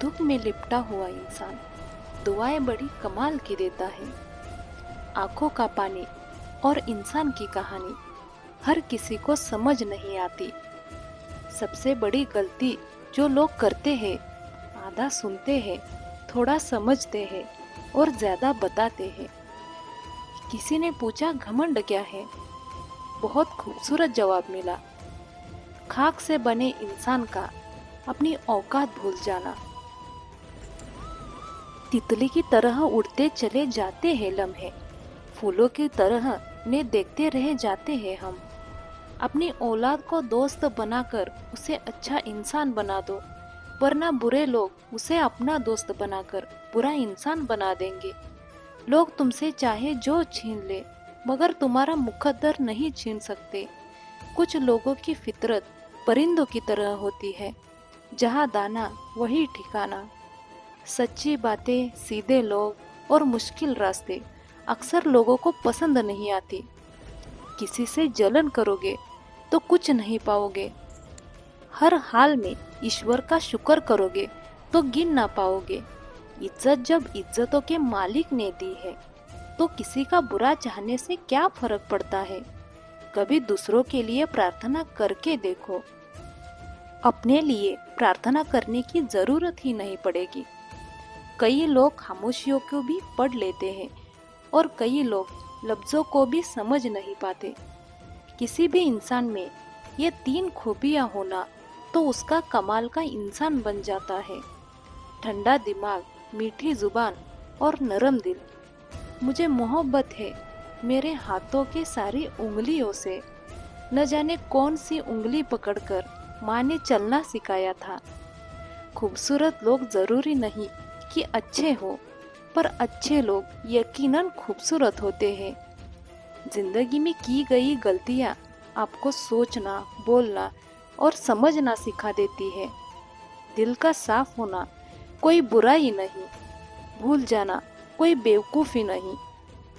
दुख में लिपटा हुआ इंसान दुआएं बड़ी कमाल की देता है। आंखों का पानी और इंसान की कहानी हर किसी को समझ नहीं आती। सबसे बड़ी गलती जो लोग करते हैं, आधा सुनते हैं, थोड़ा समझते हैं और ज्यादा बताते हैं। किसी ने पूछा घमंड क्या है? बहुत खूबसूरत जवाब मिला, खाक से बने इंसान का अपनी औकात भूल जाना। तितली की तरह उड़ते चले जाते हैं लम्हे, फूलों की तरह ने देखते रह जाते हैं हम। अपनी औलाद को दोस्त बनाकर उसे अच्छा इंसान बना दो, वरना बुरे लोग उसे अपना दोस्त बनाकर बुरा इंसान बना देंगे। लोग तुमसे चाहे जो छीन ले, मगर तुम्हारा मुकद्दर नहीं छीन सकते। कुछ लोगों की फितरत परिंदों की तरह होती है, जहाँ दाना वही ठिकाना। सच्ची बातें, सीधे लोग और मुश्किल रास्ते अक्सर लोगों को पसंद नहीं आती। किसी से जलन करोगे तो कुछ नहीं पाओगे। हर हाल में ईश्वर का शुक्र करोगे तो गिन ना पाओगे। इज्जत जब इज्जतों के मालिक ने दी है, तो किसी का बुरा चाहने से क्या फर्क पड़ता है। कभी दूसरों के लिए प्रार्थना करके देखो, अपने लिए प्रार्थना करने की जरूरत ही नहीं पड़ेगी। कई लोग खामोशियों को भी पढ़ लेते हैं और कई लोग लफ्जों को भी समझ नहीं पाते। किसी भी इंसान में ये तीन खूबियां होना तो उसका कमाल का इंसान बन जाता है। ठंडा दिमाग, मीठी जुबान और नरम दिल। मुझे मोहब्बत है मेरे हाथों के सारी उंगलियों से। न जाने कौन सी उंगली पकड़कर माँ ने चलना सिखाया था। खूबसूरत लोग जरूरी नहीं कि अच्छे हो, पर अच्छे लोग यकीनन खूबसूरत होते हैं। जिंदगी में की गई गलतियाँ आपको सोचना, बोलना और समझना सिखा देती है। दिल का साफ होना कोई बुराई नहीं, भूल जाना कोई बेवकूफ़ी नहीं,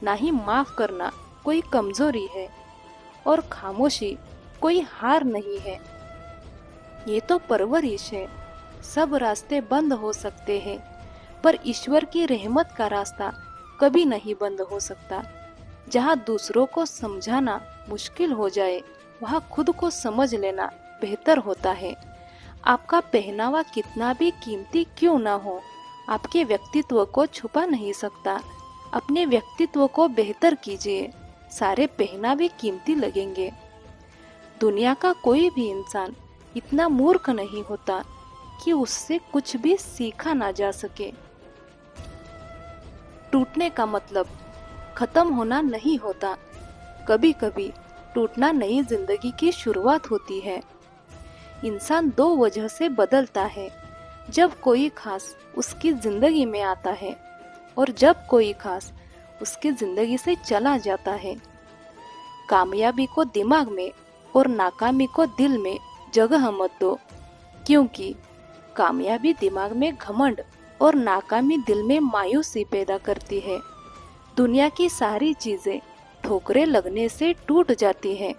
ना ही माफ करना कोई कमजोरी है, और खामोशी कोई हार नहीं है। ये तो परवरिश है। सब रास्ते बंद हो सकते हैं, पर ईश्वर की रहमत का रास्ता कभी नहीं बंद हो सकता। जहाँ दूसरों को समझाना मुश्किल हो जाए, वहाँ खुद को समझ लेना बेहतर होता है। आपका पहनावा कितना भी कीमती क्यों ना हो, आपके व्यक्तित्व को छुपा नहीं सकता। अपने व्यक्तित्व को बेहतर कीजिए, सारे पहनावे कीमती लगेंगे। दुनिया का कोई भी इंसान इतना मूर्ख नहीं होता कि उससे कुछ भी सीखा ना जा सके। टूटने का मतलब खत्म होना नहीं होता। कभी कभी टूटना नई जिंदगी की शुरुआत होती है। इंसान दो वजह से बदलता है, जब कोई खास उसकी जिंदगी में आता है और जब कोई खास उसकी जिंदगी से चला जाता है। कामयाबी को दिमाग में और नाकामी को दिल में जगह मत दो, क्योंकि कामयाबी दिमाग में घमंड और नाकामी दिल में मायूसी पैदा करती है। दुनिया की सारी चीजें ठोकरें लगने से टूट जाती हैं,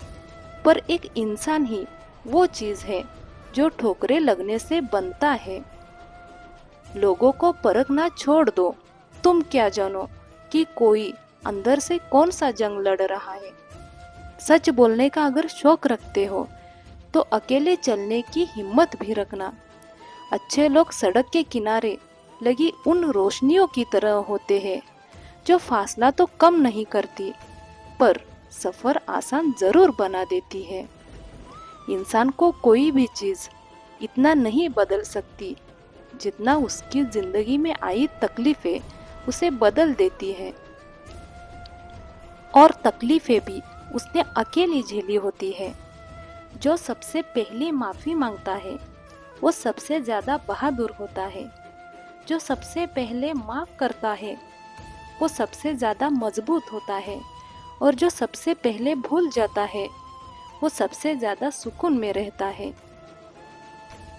पर एक इंसान ही वो चीज है जो ठोकरें लगने से बनता है। लोगों को परखना छोड़ दो। तुम क्या जानो कि कोई अंदर से कौन सा जंग लड़ रहा है। सच बोलने का अगर शौक रखते हो तो अकेले चलने की हिम्मत भी रखना। अच्छे लोग सड़क के किनारे लगी उन रोशनियों की तरह होते हैं, जो फासला तो कम नहीं करती, पर सफर आसान जरूर बना देती है। इंसान को कोई भी चीज इतना नहीं बदल सकती जितना उसकी जिंदगी में आई तकलीफें उसे बदल देती है। और तकलीफें भी उसने अकेली झेली होती है। जो सबसे पहले माफी मांगता है वो सबसे ज्यादा बहादुर होता है। जो सबसे पहले माफ करता है वो सबसे ज्यादा मजबूत होता है। और जो सबसे पहले भूल जाता है वो सबसे ज्यादा सुकून में रहता है।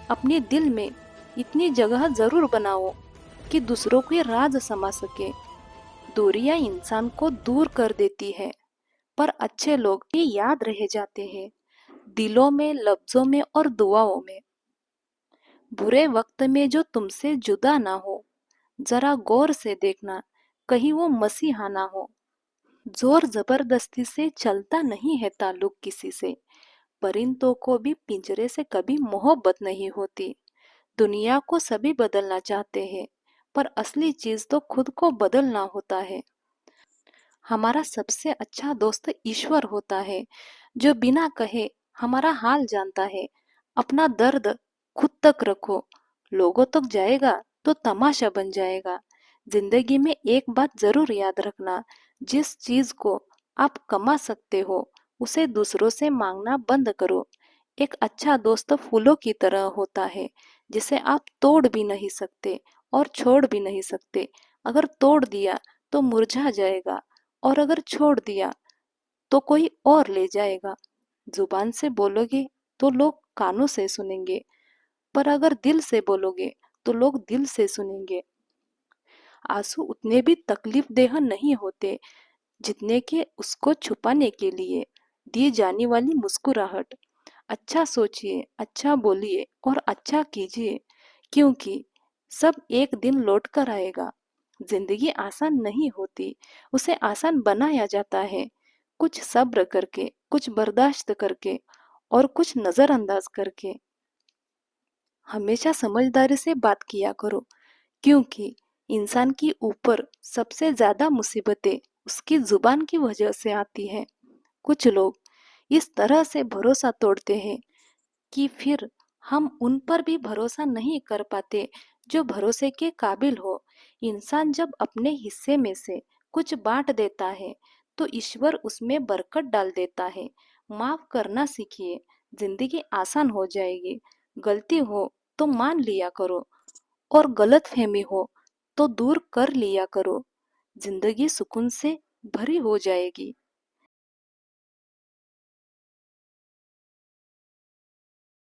अपने दिल में इतनी जगह जरूर बनाओ कि दूसरों के राज समा सके। दूरियां इंसान को दूर कर देती है, पर अच्छे लोग भी याद रह जाते हैं, दिलों में, लफ्जों में और दुआओं में। बुरे वक्त में जो तुमसे जुदा ना हो, जरा गौर से देखना, कहीं वो मसीहा ना हो। जोर जबरदस्ती से चलता नहीं है ताल्लुक किसी से, परिंदों को भी पिंजरे से कभी मोहब्बत नहीं होती। दुनिया को सभी बदलना चाहते हैं, पर असली चीज तो खुद को बदलना होता है। हमारा सबसे अच्छा दोस्त ईश्वर होता है, जो बिना कहे हमारा हाल जानता है। अपना दर्द खुद तक रखो, लोगों तक जाएगा तो तमाशा बन जाएगा। जिंदगी में एक बात जरूर याद रखना, जिस चीज को आप कमा सकते हो उसे दूसरों से मांगना बंद करो। एक अच्छा दोस्त फूलों की तरह होता है, जिसे आप तोड़ भी नहीं सकते और छोड़ भी नहीं सकते। अगर तोड़ दिया तो मुरझा जाएगा, और अगर छोड़ दिया तो कोई और ले जाएगा। जुबान से बोलोगे तो लोग कानों से सुनेंगे, पर अगर दिल से बोलोगे तो लोग दिल से सुनेंगे। आंसू उतने भी तकलीफ देह नहीं होते जितने के उसको छुपाने के लिए दी जाने वाली मुस्कुराहट। अच्छा सोचिए, अच्छा बोलिए और अच्छा कीजिए, क्योंकि सब एक दिन लौट कर आएगा। जिंदगी आसान नहीं होती, उसे आसान बनाया जाता है, कुछ सब्र करके, कुछ बर्दाश्त करके और कुछ नजरअंदाज करके। हमेशा समझदारी से बात किया करो, क्योंकि इंसान की ऊपर सबसे ज्यादा मुसीबतें उसकी जुबान की वजह से आती है। कुछ लोग इस तरह से भरोसा तोड़ते हैं कि फिर हम उन पर भी भरोसा नहीं कर पाते जो भरोसे के काबिल हो। इंसान जब अपने हिस्से में से कुछ बांट देता है तो ईश्वर उसमें बरकत डाल देता है। माफ करना सीखिए, जिंदगी आसान हो जाएगी। गलती हो तो मान लिया करो, और गलतफहमी हो तो दूर कर लिया करो। जिंदगी सुकून से भरी हो जाएगी।